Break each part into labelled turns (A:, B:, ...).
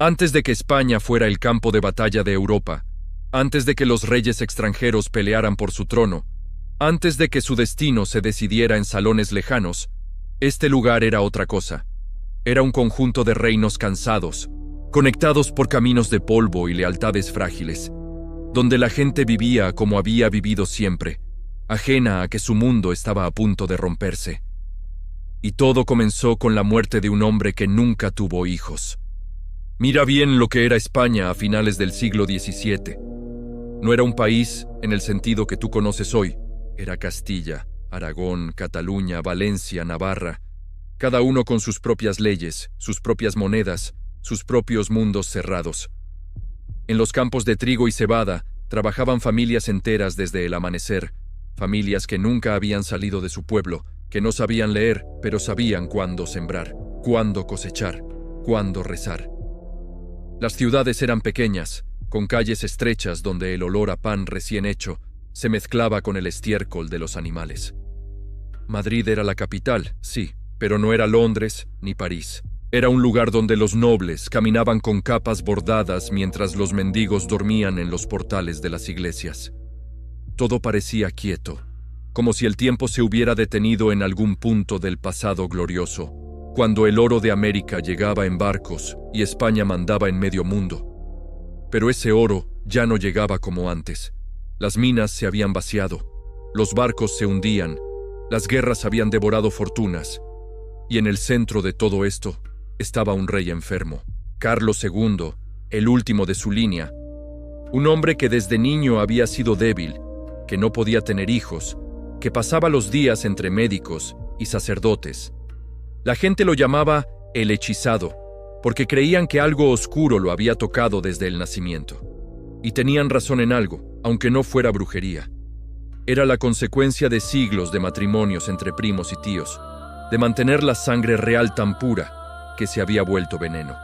A: Antes de que España fuera el campo de batalla de Europa, antes de que los reyes extranjeros pelearan por su trono, antes de que su destino se decidiera en salones lejanos, este lugar era otra cosa. Era un conjunto de reinos cansados, conectados por caminos de polvo y lealtades frágiles, donde la gente vivía como había vivido siempre, ajena a que su mundo estaba a punto de romperse. Y todo comenzó con la muerte de un hombre que nunca tuvo hijos. Mira bien lo que era España a finales del siglo XVII. No era un país en el sentido que tú conoces hoy. Era Castilla, Aragón, Cataluña, Valencia, Navarra, cada uno con sus propias leyes, sus propias monedas, sus propios mundos cerrados. En los campos de trigo y cebada trabajaban familias enteras desde el amanecer, familias que nunca habían salido de su pueblo, que no sabían leer, pero sabían cuándo sembrar, cuándo cosechar, cuándo rezar. Las ciudades eran pequeñas, con calles estrechas donde el olor a pan recién hecho se mezclaba con el estiércol de los animales. Madrid era la capital, sí, pero no era Londres ni París. Era un lugar donde los nobles caminaban con capas bordadas mientras los mendigos dormían en los portales de las iglesias. Todo parecía quieto, como si el tiempo se hubiera detenido en algún punto del pasado glorioso, cuando el oro de América llegaba en barcos y España mandaba en medio mundo. Pero ese oro ya no llegaba como antes. Las minas se habían vaciado, los barcos se hundían, las guerras habían devorado fortunas, y en el centro de todo esto estaba un rey enfermo, Carlos II, el último de su línea, un hombre que desde niño había sido débil, que no podía tener hijos, que pasaba los días entre médicos y sacerdotes. La gente lo llamaba el hechizado, porque creían que algo oscuro lo había tocado desde el nacimiento. Y tenían razón en algo, aunque no fuera brujería. Era la consecuencia de siglos de matrimonios entre primos y tíos, de mantener la sangre real tan pura que se había vuelto veneno.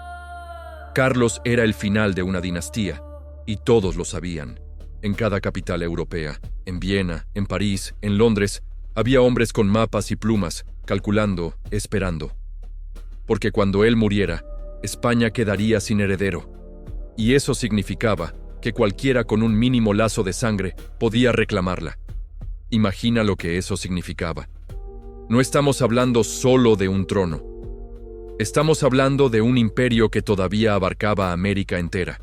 A: Carlos era el final de una dinastía, y todos lo sabían. En cada capital europea, en Viena, en París, en Londres, había hombres con mapas y plumas, calculando, esperando. Porque cuando él muriera, España quedaría sin heredero. Y eso significaba que cualquiera con un mínimo lazo de sangre podía reclamarla. Imagina lo que eso significaba. No estamos hablando solo de un trono. Estamos hablando de un imperio que todavía abarcaba América entera,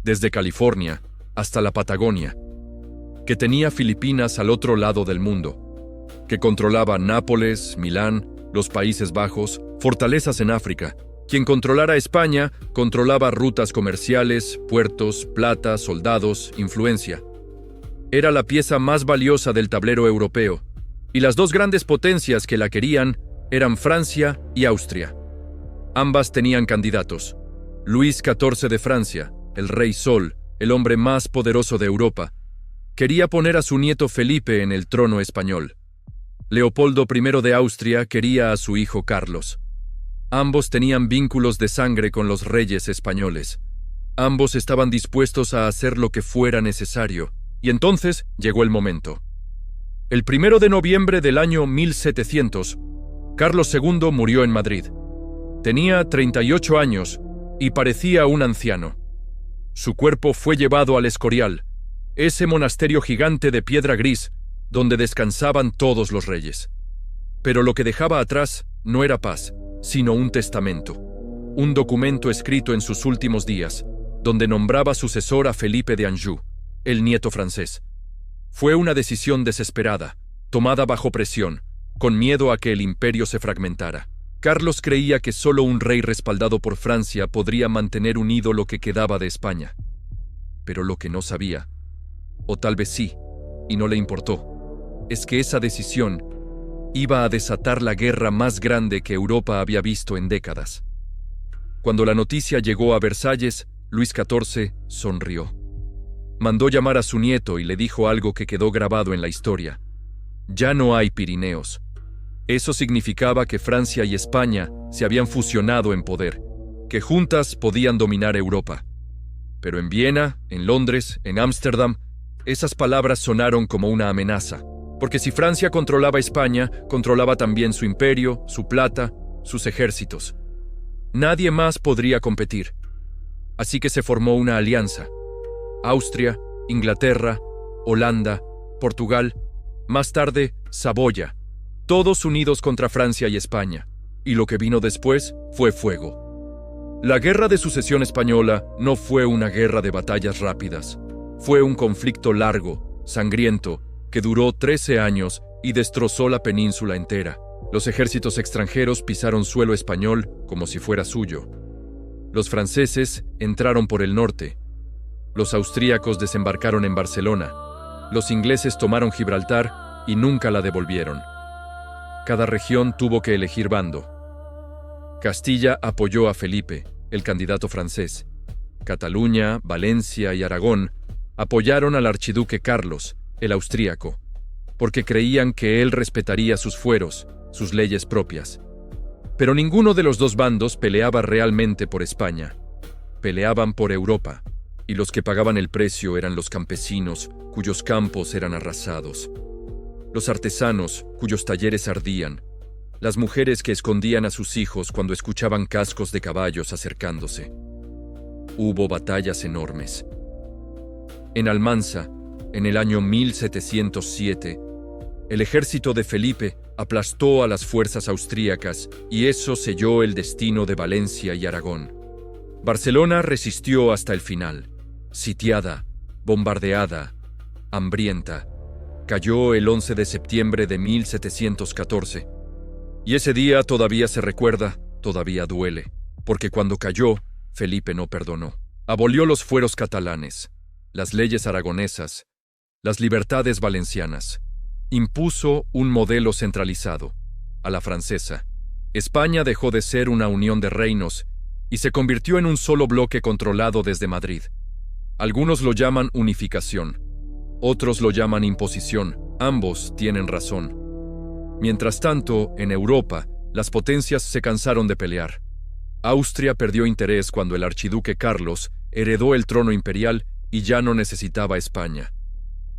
A: desde California hasta la Patagonia, que tenía Filipinas al otro lado del mundo, que controlaba Nápoles, Milán, los Países Bajos, fortalezas en África. Quien controlara España, controlaba rutas comerciales, puertos, plata, soldados, influencia. Era la pieza más valiosa del tablero europeo, y las dos grandes potencias que la querían eran Francia y Austria. Ambas tenían candidatos. Luis XIV de Francia, el Rey Sol, el hombre más poderoso de Europa, quería poner a su nieto Felipe en el trono español. Leopoldo I de Austria quería a su hijo Carlos. Ambos tenían vínculos de sangre con los reyes españoles. Ambos estaban dispuestos a hacer lo que fuera necesario, y entonces llegó el momento. El 1 de noviembre del año 1700, Carlos II murió en Madrid. Tenía 38 años y parecía un anciano. Su cuerpo fue llevado al Escorial, ese monasterio gigante de piedra gris donde descansaban todos los reyes. Pero lo que dejaba atrás no era paz, sino un testamento, un documento escrito en sus últimos días, donde nombraba sucesor a Felipe de Anjou, el nieto francés. Fue una decisión desesperada, tomada bajo presión, con miedo a que el imperio se fragmentara. Carlos creía que solo un rey respaldado por Francia podría mantener unido lo que quedaba de España. Pero lo que no sabía, o tal vez sí, y no le importó, es que esa decisión iba a desatar la guerra más grande que Europa había visto en décadas. Cuando la noticia llegó a Versalles, Luis XIV sonrió. Mandó llamar a su nieto y le dijo algo que quedó grabado en la historia. Ya no hay Pirineos. Eso significaba que Francia y España se habían fusionado en poder, que juntas podían dominar Europa. Pero en Viena, en Londres, en Ámsterdam, esas palabras sonaron como una amenaza, porque si Francia controlaba España, controlaba también su imperio, su plata, sus ejércitos. Nadie más podría competir. Así que se formó una alianza. Austria, Inglaterra, Holanda, Portugal, más tarde Saboya, todos unidos contra Francia y España. Y lo que vino después fue fuego. La Guerra de Sucesión Española no fue una guerra de batallas rápidas. Fue un conflicto largo, sangriento, que duró 13 años y destrozó la península entera. Los ejércitos extranjeros pisaron suelo español como si fuera suyo. Los franceses entraron por el norte. Los austríacos desembarcaron en Barcelona. Los ingleses tomaron Gibraltar y nunca la devolvieron. Cada región tuvo que elegir bando. Castilla apoyó a Felipe, el candidato francés. Cataluña, Valencia y Aragón apoyaron al archiduque Carlos, el austríaco, porque creían que él respetaría sus fueros, sus leyes propias. Pero ninguno de los dos bandos peleaba realmente por España. Peleaban por Europa, y los que pagaban el precio eran los campesinos, cuyos campos eran arrasados. Los artesanos, cuyos talleres ardían. Las mujeres que escondían a sus hijos cuando escuchaban cascos de caballos acercándose. Hubo batallas enormes. En Almansa, en el año 1707, el ejército de Felipe aplastó a las fuerzas austríacas y eso selló el destino de Valencia y Aragón. Barcelona resistió hasta el final, sitiada, bombardeada, hambrienta. Cayó el 11 de septiembre de 1714. Y ese día todavía se recuerda, todavía duele, porque cuando cayó, Felipe no perdonó. Abolió los fueros catalanes, las leyes aragonesas, las libertades valencianas. Impuso un modelo centralizado, a la francesa. España dejó de ser una unión de reinos y se convirtió en un solo bloque controlado desde Madrid. Algunos lo llaman unificación, otros lo llaman imposición, ambos tienen razón. Mientras tanto, en Europa, las potencias se cansaron de pelear. Austria perdió interés cuando el archiduque Carlos heredó el trono imperial y ya no necesitaba España.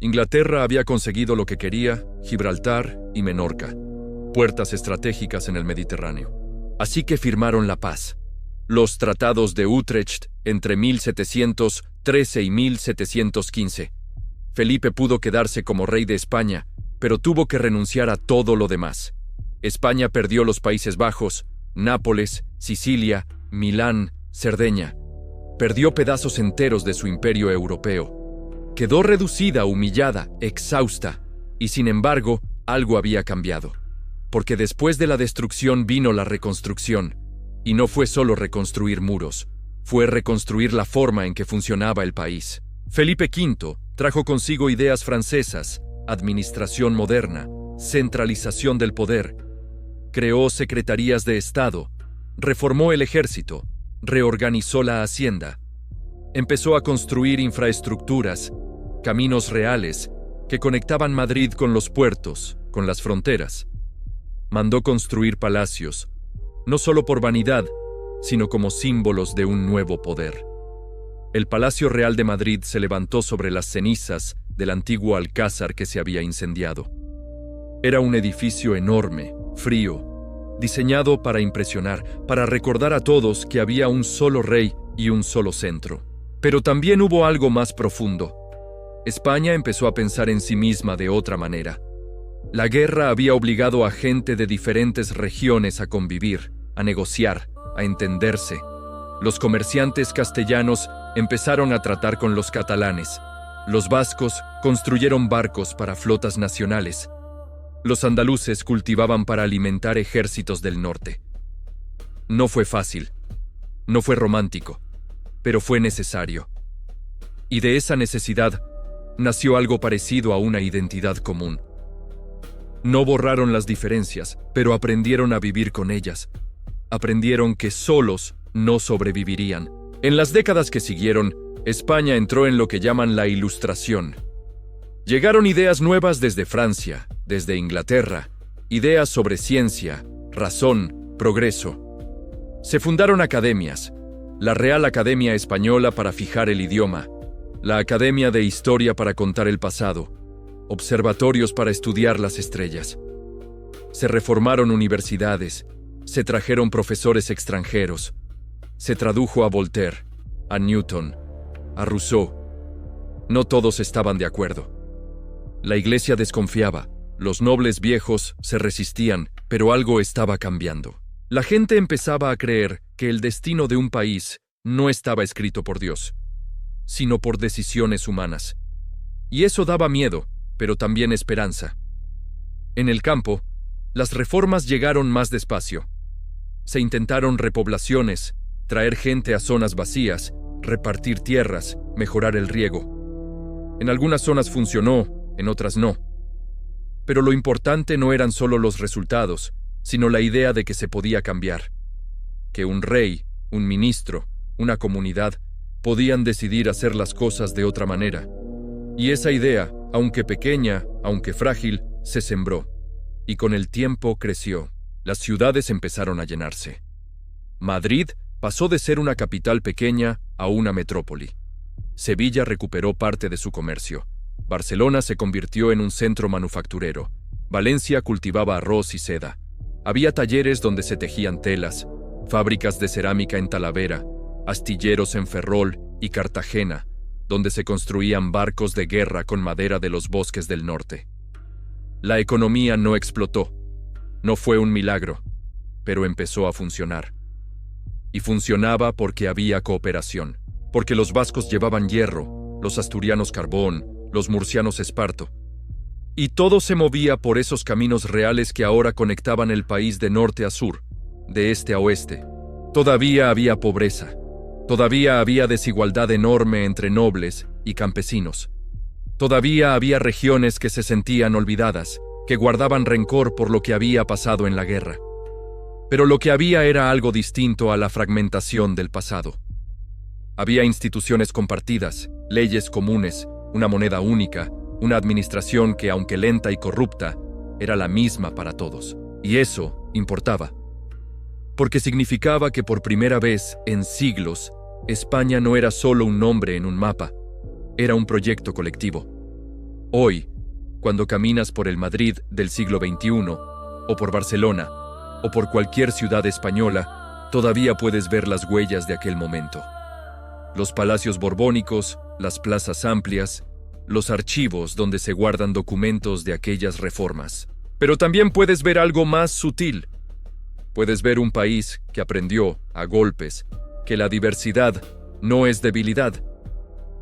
A: Inglaterra había conseguido lo que quería, Gibraltar y Menorca, puertas estratégicas en el Mediterráneo. Así que firmaron la paz. Los tratados de Utrecht entre 1713 y 1715. Felipe pudo quedarse como rey de España, pero tuvo que renunciar a todo lo demás. España perdió los Países Bajos, Nápoles, Sicilia, Milán, Cerdeña. Perdió pedazos enteros de su imperio europeo. Quedó reducida, humillada, exhausta, y sin embargo, algo había cambiado. Porque después de la destrucción vino la reconstrucción, y no fue solo reconstruir muros, fue reconstruir la forma en que funcionaba el país. Felipe V trajo consigo ideas francesas, administración moderna, centralización del poder. Creó secretarías de Estado, reformó el ejército, reorganizó la hacienda. Empezó a construir infraestructuras, caminos reales, que conectaban Madrid con los puertos, con las fronteras. Mandó construir palacios, no solo por vanidad, sino como símbolos de un nuevo poder. El Palacio Real de Madrid se levantó sobre las cenizas del antiguo alcázar que se había incendiado. Era un edificio enorme, frío, diseñado para impresionar, para recordar a todos que había un solo rey y un solo centro. Pero también hubo algo más profundo. España empezó a pensar en sí misma de otra manera. La guerra había obligado a gente de diferentes regiones a convivir, a negociar, a entenderse. Los comerciantes castellanos empezaron a tratar con los catalanes. Los vascos construyeron barcos para flotas nacionales. Los andaluces cultivaban para alimentar ejércitos del norte. No fue fácil, no fue romántico, pero fue necesario. Y de esa necesidad nació algo parecido a una identidad común. No borraron las diferencias, pero aprendieron a vivir con ellas. Aprendieron que solos no sobrevivirían. En las décadas que siguieron, España entró en lo que llaman la Ilustración. Llegaron ideas nuevas desde Francia, desde Inglaterra, ideas sobre ciencia, razón, progreso. Se fundaron academias, la Real Academia Española para fijar el idioma, la Academia de Historia para contar el pasado, observatorios para estudiar las estrellas. Se reformaron universidades, se trajeron profesores extranjeros, se tradujo a Voltaire, a Newton, a Rousseau. No todos estaban de acuerdo. La Iglesia desconfiaba, los nobles viejos se resistían, pero algo estaba cambiando. La gente empezaba a creer que el destino de un país no estaba escrito por Dios, sino por decisiones humanas. Y eso daba miedo, pero también esperanza. En el campo, las reformas llegaron más despacio. Se intentaron repoblaciones, traer gente a zonas vacías, repartir tierras, mejorar el riego. En algunas zonas funcionó, en otras no. Pero lo importante no eran solo los resultados, sino la idea de que se podía cambiar. Que un rey, un ministro, una comunidad, podían decidir hacer las cosas de otra manera. Y esa idea, aunque pequeña, aunque frágil, se sembró. Y con el tiempo creció. Las ciudades empezaron a llenarse. Madrid pasó de ser una capital pequeña a una metrópoli. Sevilla recuperó parte de su comercio. Barcelona se convirtió en un centro manufacturero. Valencia cultivaba arroz y seda. Había talleres donde se tejían telas, fábricas de cerámica en Talavera, astilleros en Ferrol y Cartagena, donde se construían barcos de guerra con madera de los bosques del norte. La economía no explotó. No fue un milagro, pero empezó a funcionar. Y funcionaba porque había cooperación, porque los vascos llevaban hierro, los asturianos carbón, los murcianos esparto. Y todo se movía por esos caminos reales que ahora conectaban el país de norte a sur, de este a oeste. Todavía había pobreza. Todavía había desigualdad enorme entre nobles y campesinos. Todavía había regiones que se sentían olvidadas, que guardaban rencor por lo que había pasado en la guerra. Pero lo que había era algo distinto a la fragmentación del pasado. Había instituciones compartidas, leyes comunes, una moneda única, una administración que, aunque lenta y corrupta, era la misma para todos. Y eso importaba. Porque significaba que por primera vez en siglos, España no era solo un nombre en un mapa, era un proyecto colectivo. Hoy, cuando caminas por el Madrid del siglo XXI, o por Barcelona, o por cualquier ciudad española, todavía puedes ver las huellas de aquel momento. Los palacios borbónicos, las plazas amplias, los archivos donde se guardan documentos de aquellas reformas. Pero también puedes ver algo más sutil. Puedes ver un país que aprendió, a golpes, que la diversidad no es debilidad,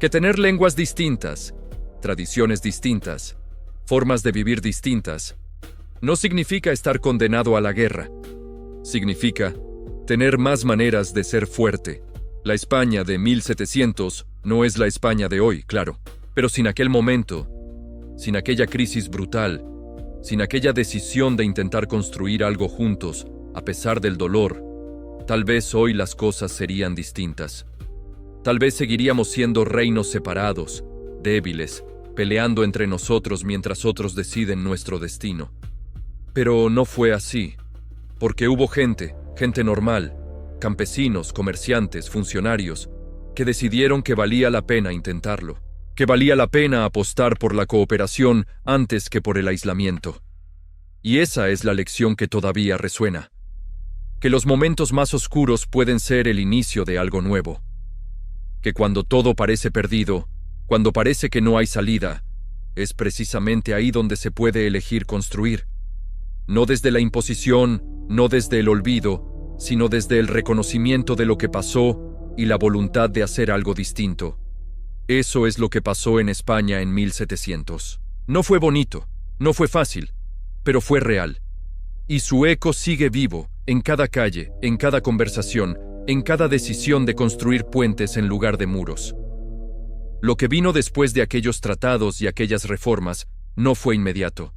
A: que tener lenguas distintas, tradiciones distintas, formas de vivir distintas, no significa estar condenado a la guerra. Significa tener más maneras de ser fuerte. La España de 1700 no es la España de hoy, claro, pero sin aquel momento, sin aquella crisis brutal, sin aquella decisión de intentar construir algo juntos, a pesar del dolor, tal vez hoy las cosas serían distintas. Tal vez seguiríamos siendo reinos separados, débiles, peleando entre nosotros mientras otros deciden nuestro destino. Pero no fue así, porque hubo gente normal, campesinos, comerciantes, funcionarios, que decidieron que valía la pena intentarlo, que valía la pena apostar por la cooperación antes que por el aislamiento. Y esa es la lección que todavía resuena. Que los momentos más oscuros pueden ser el inicio de algo nuevo. Que cuando todo parece perdido, cuando parece que no hay salida, es precisamente ahí donde se puede elegir construir. No desde la imposición, no desde el olvido, sino desde el reconocimiento de lo que pasó y la voluntad de hacer algo distinto. Eso es lo que pasó en España en 1700. No fue bonito, no fue fácil, pero fue real. Y su eco sigue vivo, en cada calle, en cada conversación, en cada decisión de construir puentes en lugar de muros. Lo que vino después de aquellos tratados y aquellas reformas no fue inmediato.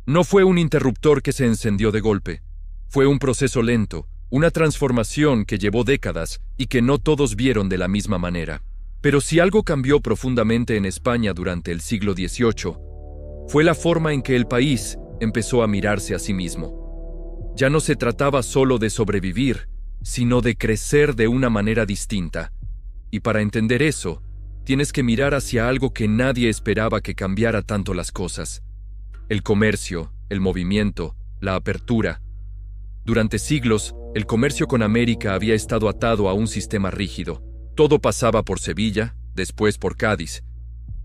A: No fue un interruptor que se encendió de golpe. Fue un proceso lento, una transformación que llevó décadas y que no todos vieron de la misma manera. Pero si algo cambió profundamente en España durante el siglo XVIII, fue la forma en que el país empezó a mirarse a sí mismo. Ya no se trataba solo de sobrevivir, sino de crecer de una manera distinta. Y para entender eso, tienes que mirar hacia algo que nadie esperaba que cambiara tanto las cosas. El comercio, el movimiento, la apertura. Durante siglos, el comercio con América había estado atado a un sistema rígido. Todo pasaba por Sevilla, después por Cádiz,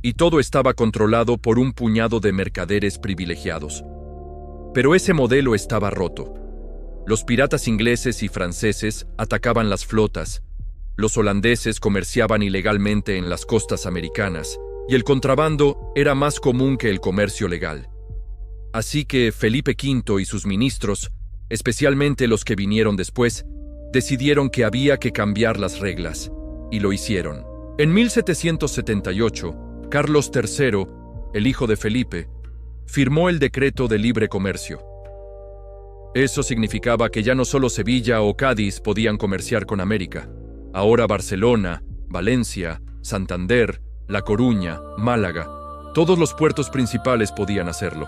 A: y todo estaba controlado por un puñado de mercaderes privilegiados. Pero ese modelo estaba roto. Los piratas ingleses y franceses atacaban las flotas, los holandeses comerciaban ilegalmente en las costas americanas, y el contrabando era más común que el comercio legal. Así que Felipe V y sus ministros, especialmente los que vinieron después, decidieron que había que cambiar las reglas, y lo hicieron. En 1778, Carlos III, el hijo de Felipe, firmó el Decreto de Libre Comercio. Eso significaba que ya no solo Sevilla o Cádiz podían comerciar con América. Ahora Barcelona, Valencia, Santander, La Coruña, Málaga, todos los puertos principales podían hacerlo.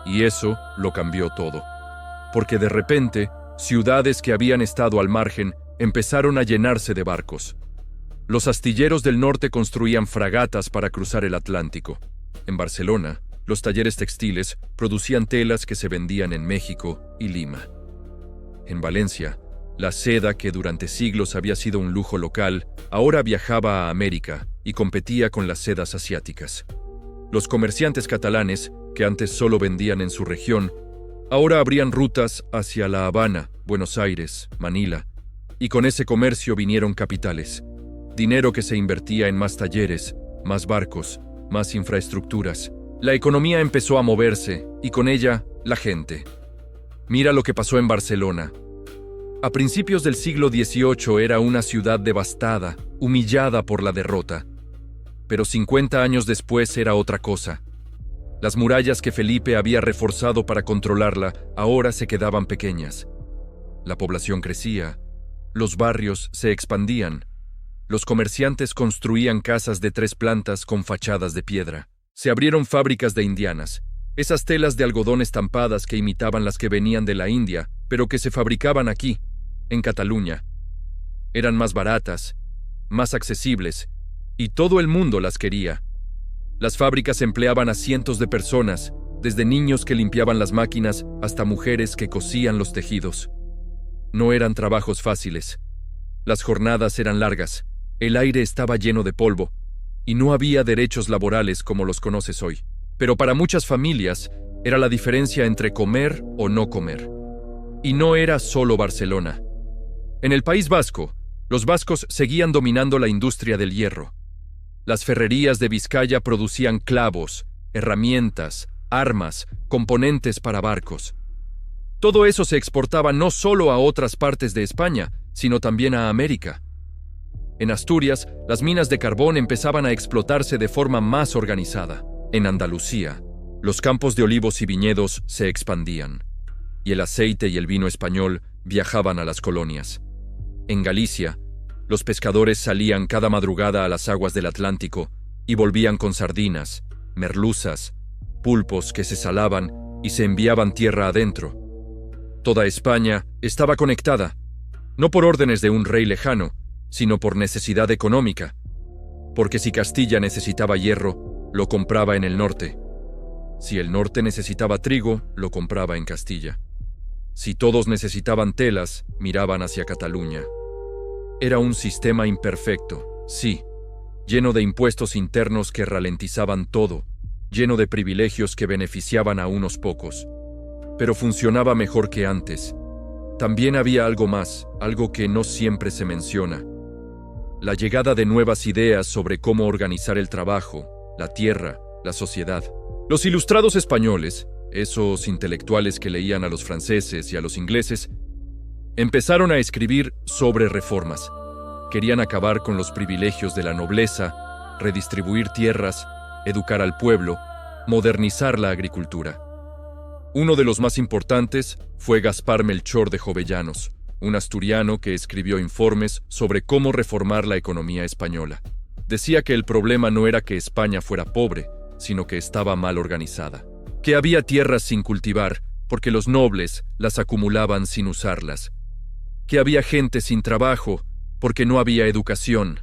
A: Y eso lo cambió todo. Porque de repente, ciudades que habían estado al margen empezaron a llenarse de barcos. Los astilleros del norte construían fragatas para cruzar el Atlántico. En Barcelona, los talleres textiles producían telas que se vendían en México y Lima. En Valencia, la seda, que durante siglos había sido un lujo local, ahora viajaba a América y competía con las sedas asiáticas. Los comerciantes catalanes, que antes solo vendían en su región, ahora abrían rutas hacia La Habana, Buenos Aires, Manila, y con ese comercio vinieron capitales, dinero que se invertía en más talleres, más barcos, más infraestructuras. La economía empezó a moverse, y con ella, la gente. Mira lo que pasó en Barcelona. A principios del siglo XVIII era una ciudad devastada, humillada por la derrota. Pero 50 años después era otra cosa. Las murallas que Felipe había reforzado para controlarla ahora se quedaban pequeñas. La población crecía, los barrios se expandían, los comerciantes construían casas de 3 plantas con fachadas de piedra. Se abrieron fábricas de indianas, esas telas de algodón estampadas que imitaban las que venían de la India, pero que se fabricaban aquí, en Cataluña. Eran más baratas, más accesibles, y todo el mundo las quería. Las fábricas empleaban a cientos de personas, desde niños que limpiaban las máquinas hasta mujeres que cosían los tejidos. No eran trabajos fáciles. Las jornadas eran largas, el aire estaba lleno de polvo, y no había derechos laborales como los conoces hoy. Pero para muchas familias era la diferencia entre comer o no comer. Y no era solo Barcelona. En el País Vasco, los vascos seguían dominando la industria del hierro. Las ferrerías de Vizcaya producían clavos, herramientas, armas, componentes para barcos. Todo eso se exportaba no solo a otras partes de España, sino también a América. En Asturias, las minas de carbón empezaban a explotarse de forma más organizada. En Andalucía, los campos de olivos y viñedos se expandían, y el aceite y el vino español viajaban a las colonias. En Galicia, los pescadores salían cada madrugada a las aguas del Atlántico y volvían con sardinas, merluzas, pulpos que se salaban y se enviaban tierra adentro. Toda España estaba conectada, no por órdenes de un rey lejano, sino por necesidad económica, porque si Castilla necesitaba hierro, lo compraba en el norte. Si el norte necesitaba trigo, lo compraba en Castilla. Si todos necesitaban telas, miraban hacia Cataluña. Era un sistema imperfecto, sí, lleno de impuestos internos que ralentizaban todo, lleno de privilegios que beneficiaban a unos pocos. Pero funcionaba mejor que antes. También había algo más, algo que no siempre se menciona. La llegada de nuevas ideas sobre cómo organizar el trabajo, la tierra, la sociedad. Los ilustrados españoles, esos intelectuales que leían a los franceses y a los ingleses, empezaron a escribir sobre reformas. Querían acabar con los privilegios de la nobleza, redistribuir tierras, educar al pueblo, modernizar la agricultura. Uno de los más importantes fue Gaspar Melchor de Jovellanos, un asturiano que escribió informes sobre cómo reformar la economía española. Decía que el problema no era que España fuera pobre, sino que estaba mal organizada. Que había tierras sin cultivar, porque los nobles las acumulaban sin usarlas. Que había gente sin trabajo, porque no había educación.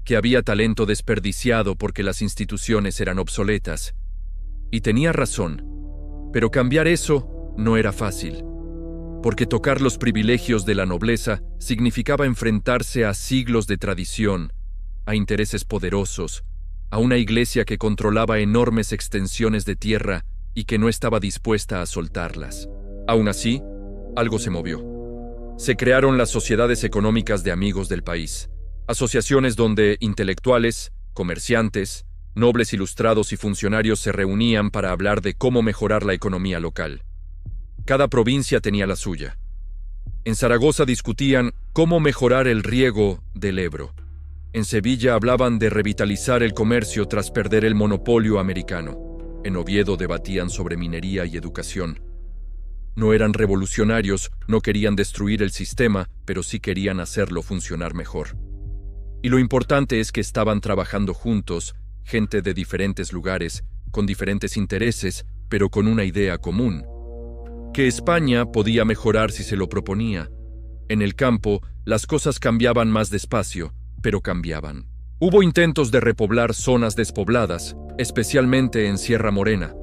A: Que había talento desperdiciado porque las instituciones eran obsoletas. Y tenía razón, pero cambiar eso no era fácil. porque tocar los privilegios de la nobleza significaba enfrentarse a siglos de tradición, a intereses poderosos, a una iglesia que controlaba enormes extensiones de tierra y que no estaba dispuesta a soltarlas. Aún así, algo se movió. Se crearon las sociedades económicas de amigos del país, asociaciones donde intelectuales, comerciantes, nobles ilustrados y funcionarios se reunían para hablar de cómo mejorar la economía local. Cada provincia tenía la suya. En Zaragoza discutían cómo mejorar el riego del Ebro. En Sevilla hablaban de revitalizar el comercio tras perder el monopolio americano. En Oviedo debatían sobre minería y educación. No eran revolucionarios, no querían destruir el sistema, pero sí querían hacerlo funcionar mejor. Y lo importante es que estaban trabajando juntos, gente de diferentes lugares, con diferentes intereses, pero con una idea común: que España podía mejorar si se lo proponía. En el campo, las cosas cambiaban más despacio, pero cambiaban. Hubo intentos de repoblar zonas despobladas, especialmente en Sierra Morena,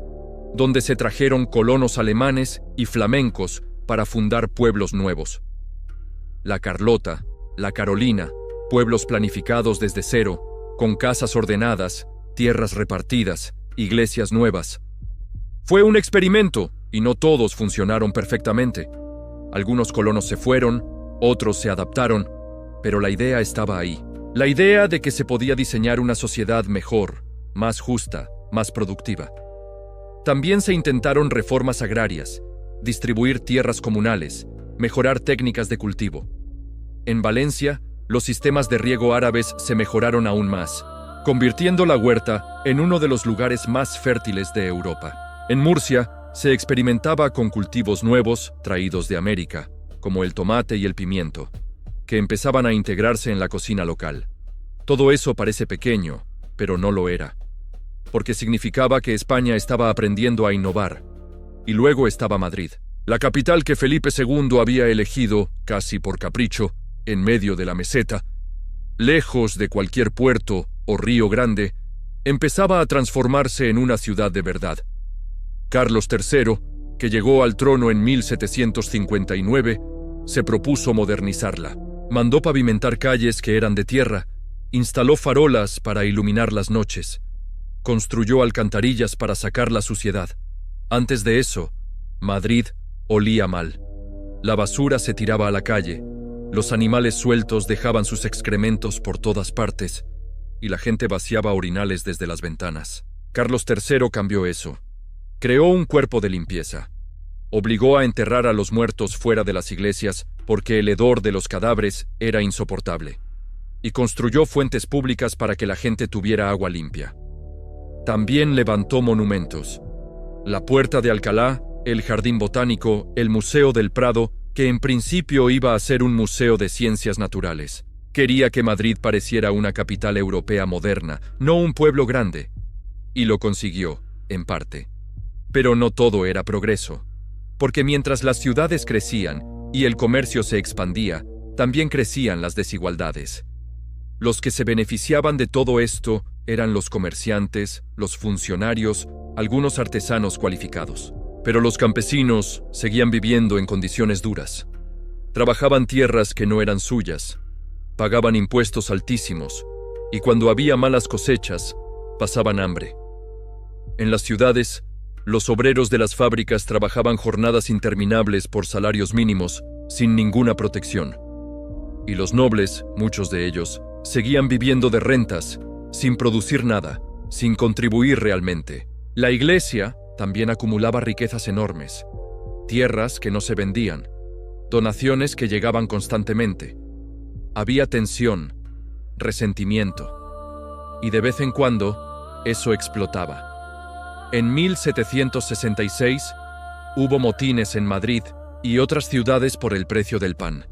A: donde se trajeron colonos alemanes y flamencos para fundar pueblos nuevos. La Carlota, la Carolina, pueblos planificados desde cero, con casas ordenadas, tierras repartidas, iglesias nuevas. Fue un experimento, y no todos funcionaron perfectamente. Algunos colonos se fueron, otros se adaptaron, pero la idea estaba ahí. La idea de que se podía diseñar una sociedad mejor, más justa, más productiva. También se intentaron reformas agrarias, distribuir tierras comunales, mejorar técnicas de cultivo. En Valencia, los sistemas de riego árabes se mejoraron aún más, convirtiendo la huerta en uno de los lugares más fértiles de Europa. En Murcia, se experimentaba con cultivos nuevos traídos de América, como el tomate y el pimiento, que empezaban a integrarse en la cocina local. Todo eso parece pequeño, pero no lo era, porque significaba que España estaba aprendiendo a innovar. Y luego estaba Madrid, la capital que Felipe II había elegido, casi por capricho, en medio de la meseta, lejos de cualquier puerto o río grande, empezaba a transformarse en una ciudad de verdad. Carlos III, que llegó al trono en 1759, se propuso modernizarla. Mandó pavimentar calles que eran de tierra, instaló farolas para iluminar las noches, construyó alcantarillas para sacar la suciedad. Antes de eso, Madrid olía mal. La basura se tiraba a la calle, los animales sueltos dejaban sus excrementos por todas partes, y la gente vaciaba orinales desde las ventanas. Carlos III cambió eso. Creó un cuerpo de limpieza. Obligó a enterrar a los muertos fuera de las iglesias porque el hedor de los cadáveres era insoportable. Y construyó fuentes públicas para que la gente tuviera agua limpia. También levantó monumentos. La Puerta de Alcalá, el Jardín Botánico, el Museo del Prado, que en principio iba a ser un museo de ciencias naturales. Quería que Madrid pareciera una capital europea moderna, no un pueblo grande. Y lo consiguió, en parte. Pero no todo era progreso, porque mientras las ciudades crecían y el comercio se expandía, también crecían las desigualdades. Los que se beneficiaban de todo esto eran los comerciantes, los funcionarios, algunos artesanos cualificados. Pero los campesinos seguían viviendo en condiciones duras. Trabajaban tierras que no eran suyas, pagaban impuestos altísimos, y cuando había malas cosechas, pasaban hambre. En las ciudades, los obreros de las fábricas trabajaban jornadas interminables por salarios mínimos, sin ninguna protección. Y los nobles, muchos de ellos, seguían viviendo de rentas, sin producir nada, sin contribuir realmente. La iglesia también acumulaba riquezas enormes, tierras que no se vendían, donaciones que llegaban constantemente. Había tensión, resentimiento, y de vez en cuando eso explotaba. En 1766 hubo motines en Madrid y otras ciudades por el precio del pan.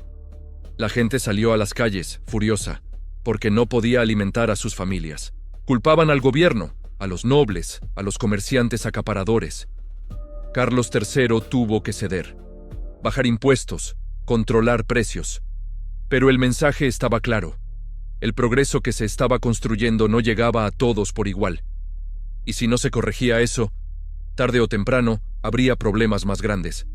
A: La gente salió a las calles, furiosa, porque no podía alimentar a sus familias. Culpaban al gobierno, a los nobles, a los comerciantes acaparadores. Carlos III tuvo que ceder, bajar impuestos, controlar precios. Pero el mensaje estaba claro. El progreso que se estaba construyendo no llegaba a todos por igual. Y si no se corregía eso, tarde o temprano habría problemas más grandes.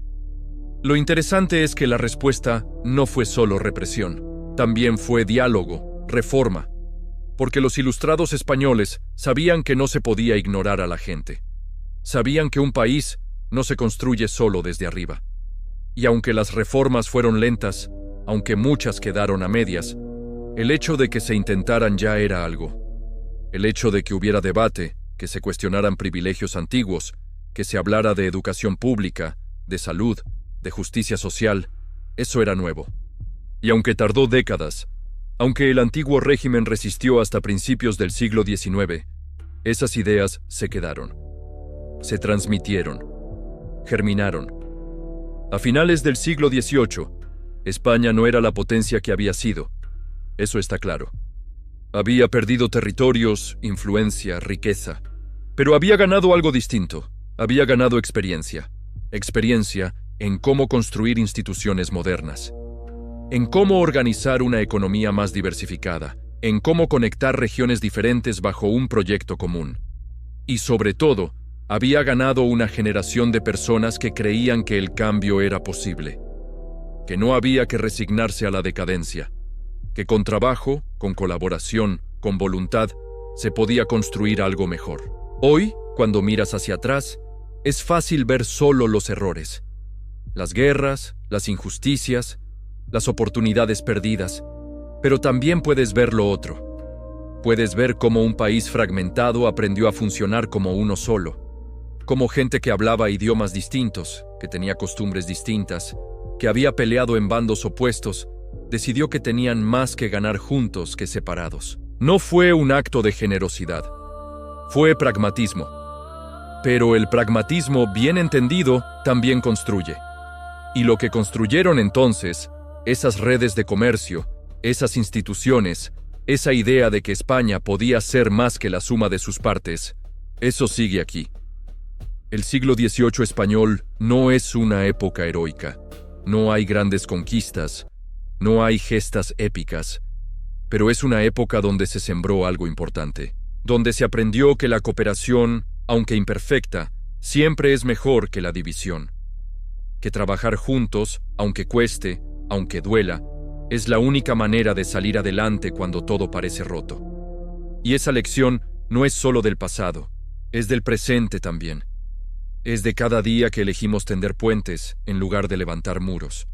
A: Lo interesante es que la respuesta no fue solo represión, también fue diálogo, reforma, porque los ilustrados españoles sabían que no se podía ignorar a la gente. Sabían que un país no se construye solo desde arriba. Y aunque las reformas fueron lentas, aunque muchas quedaron a medias, el hecho de que se intentaran ya era algo. El hecho de que hubiera debate, que se cuestionaran privilegios antiguos, que se hablara de educación pública, de salud, de justicia social, eso era nuevo. Y aunque tardó décadas, aunque el antiguo régimen resistió hasta principios del siglo XIX, esas ideas se quedaron. Se transmitieron. Germinaron. A finales del siglo XVIII, España no era la potencia que había sido. Eso está claro. Había perdido territorios, influencia, riqueza. Pero había ganado algo distinto. Había ganado experiencia. Experiencia en cómo construir instituciones modernas. En cómo organizar una economía más diversificada. En cómo conectar regiones diferentes bajo un proyecto común. Y sobre todo, había ganado una generación de personas que creían que el cambio era posible. Que no había que resignarse a la decadencia. Que con trabajo, con colaboración, con voluntad, se podía construir algo mejor. Hoy, cuando miras hacia atrás, es fácil ver solo los errores. Las guerras, las injusticias, las oportunidades perdidas, pero también puedes ver lo otro. Puedes ver cómo un país fragmentado aprendió a funcionar como uno solo. Como gente que hablaba idiomas distintos, que tenía costumbres distintas, que había peleado en bandos opuestos, decidió que tenían más que ganar juntos que separados. No fue un acto de generosidad, fue pragmatismo. Pero el pragmatismo bien entendido también construye. Y lo que construyeron entonces, esas redes de comercio, esas instituciones, esa idea de que España podía ser más que la suma de sus partes, eso sigue aquí. El siglo XVIII español no es una época heroica. No hay grandes conquistas, no hay gestas épicas, pero es una época donde se sembró algo importante, donde se aprendió que la cooperación, aunque imperfecta, siempre es mejor que la división, que trabajar juntos, aunque cueste, aunque duela, es la única manera de salir adelante cuando todo parece roto. Y esa lección no es solo del pasado, es del presente también. Es de cada día que elegimos tender puentes en lugar de levantar muros.